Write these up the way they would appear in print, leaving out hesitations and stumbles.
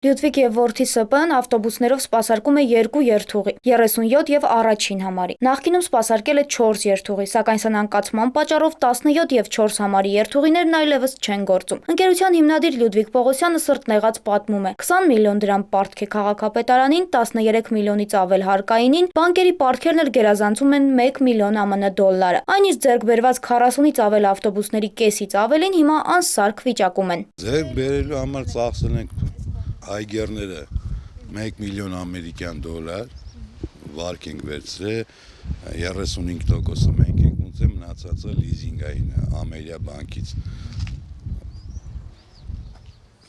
Լյուդվիգ եւ որդի ՍՊ-ն ավտոբուսներով սպասարկում է 2 երթուղի՝ 37 եւ առաջին համարի։ Նախկինում սպասարկել է 4 երթուղի, սակայն սնանկացման պատճառով 17 եւ 4 համարի երթուղիներն այլևս չեն գործում։ Ընկերության հիմնադիր Լյուդվիգ Պողոսյանը սրտնեղած պատմում է. 20 միլիոն դրամ պարտք է քաղաքապետարանին, 13 միլիոնից ավել հարկայինին, բանկերի պարտքերն էլ գերազանցում են 1 միլիոն ԱՄՆ դոլարը։ Այն իսկ ձեռք բերված 40-ից ավել ավտոբուսների կեսից ավելին հիմա անսարք վիճակում են։ Ձեռք բերելու համար ծախսել ենք այգերները 1 միլիոն ամերիկյան դոլար, վարկ ենք վերցրել, 35%-ը մենք ենք ունեցել, մնացածը լիզինգային Ամերիկա բանկից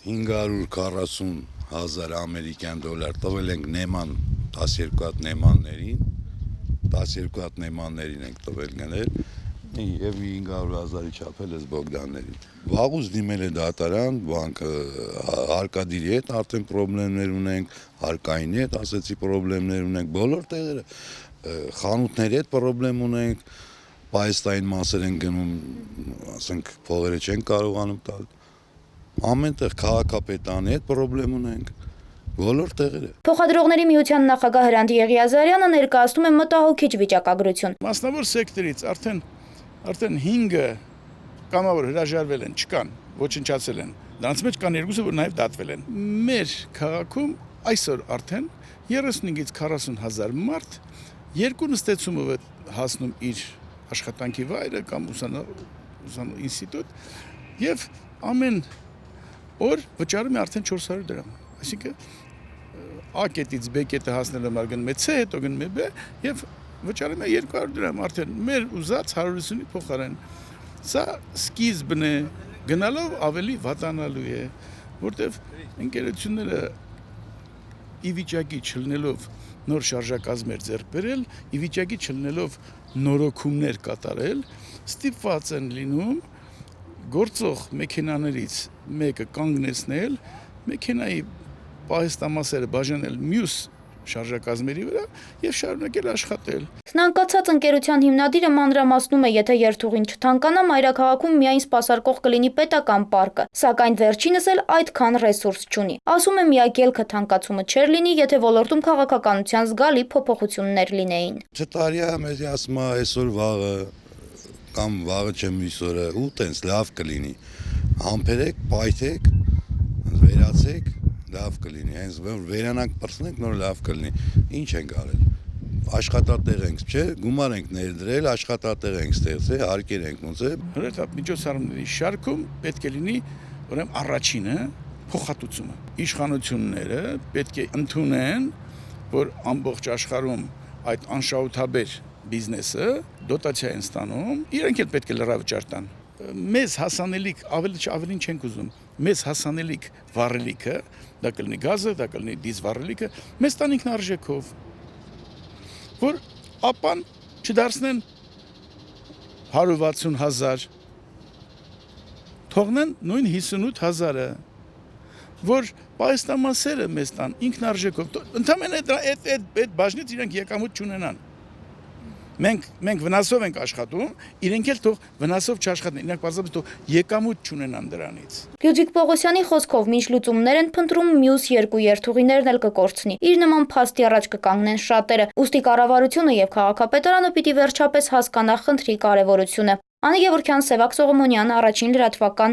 540,000 ամերիկյան դոլար տվել ենք նեման 12 հատ նեմաններին, 12 հատ նեմաններին ենք տվել գնել եւ 500,000-ի չափել էս Բոգդաններին։ Վաղուց դիմել է դատարան, բանկը հարկադիրի հետ արդեն խնդիրներ ունենք, հարկայինի հետ ասեցի խնդիրներ ունենք, բոլոր տեղերը խանութների հետ խնդիր ունենք, պայստային մասեր են գնում, ասենք փողերը չեն կարողանում տալ։ Ամենտեղ քաղաքապետարանի հետ խնդիր ունենք։ Բոլոր տեղերը։ Փոխադրողների միության նախագահ Հրանտ Եղիազարյանը ներկայացնում է մտահոգիչ վիճակագրություն։ Մասնավոր սեկտորից արդեն 5-ը կամավոր հրաժարվել են, չկան, ոչնչացել են։ Դրանց մեջ կան 2-ը, որ նաև դատվել են։ Մեր քաղաքում այսօր արդեն 35-ից 40,000 մարդ երկու նստեցումով է հասնում իր աշխատանքի վայրը կամ ուսանող ինստիտուտ եւ ամեն օր վճարում է արդեն 400 դրամ։ Այսինքն A կետից B կետը հասնելու համար գնում է C, հետո գնում է B եւ վճարում է 200 դրամ արդեն մեր ուզած 150-ի փոխարեն։ Սա սկիզբն է, գնալով ավելի վատանալու է, որտեվ ընկերությունները ի վիճակի չլինելով նոր շարժակազմեր ձեռք բերել, ի վիճակի չլինելով նորոգումներ կատարել, ստիպված են լինում գործող մեքենաներից մեկը կանգնեցնել, մեքենայի պահեստամասերը բաժանել մյուս շարժակազմերի վրա եւ շարունակել աշխատել։ Սնանկացած ընկերության հիմնադիրը մանրամասնում է, եթե երթուղին չթանկանա, մայրաքաղաքում միայն սպասարկող կլինի պետական պարկը, սակայն վերջինս էլ այդքան ռեսուրս չունի։ Ասում է, միակ ելքը թանկացումը չէր լինի, եթե ոլորտում քաղաքականության զգալի փոփոխություններ լինեին։ Չտարիա մեզ ասում է այսօր վաղը կամ վաղը չեմ մյուս օրը ու տենց լավ կլինի։ Համբերեք, պայթեք, վերացեք, լավ կլինի, հենց վերանանք պրծնենք, նոր լավ կլինի։ Ինչ ենք արել։ Աշխատատեղ ենք, չէ՞, գումար ենք ներդրել, աշխատատեղ ենք ստեղծել, հարկեր ենք ունեցել։ Հրետապ միջոցառումների շարքում պետք է լինի, ուրեմն առաջինը փոխհատուցումը։ Իշխանությունները պետք է ընդունեն, որ ամբողջ աշխարհում այդ անշահութաբեր բիզնեսը դոտացիա են ստանում, իրենք էլ պետք է լրավճար տան։ Մեզ հասանելիք ավելին չենք ուզում։ Մեզ հասանելիք վառելիքը, դա կլինի գազը, դա կլինի դիզվառելիքը, մեզ տան ինքնարժեքով, որ ապան չդարձնեն 160,000, թողնեն նույն 58,000-ը, որ պահեստամասերը մեզ տան ինքնարժեքով, ընդհանրապես այդ բաժնից իրենք եկամուտ չունենան։ Մենք վնասով ենք աշխատում, իրենք էլ թող վնասով չաշխատեն, իրենք պարզապես թող եկամուտ չունենան դրանից։ Լյուդվիգ Պողոսյանի խոսքով մինչ լուծումներ են փնտրում, մյուս 2 երթուղիներն էլ կկորցնի։ Իր նման փաստի առաջ կկանգնեն շատերը, ուստի կառավարությունը եւ քաղաքապետարանը պիտի վերջապես հասկանա խնդրի կարեւորությունը։ Անի Գևորգյան, Սևակ Սողոմոնյան, Առաջին լրատվական։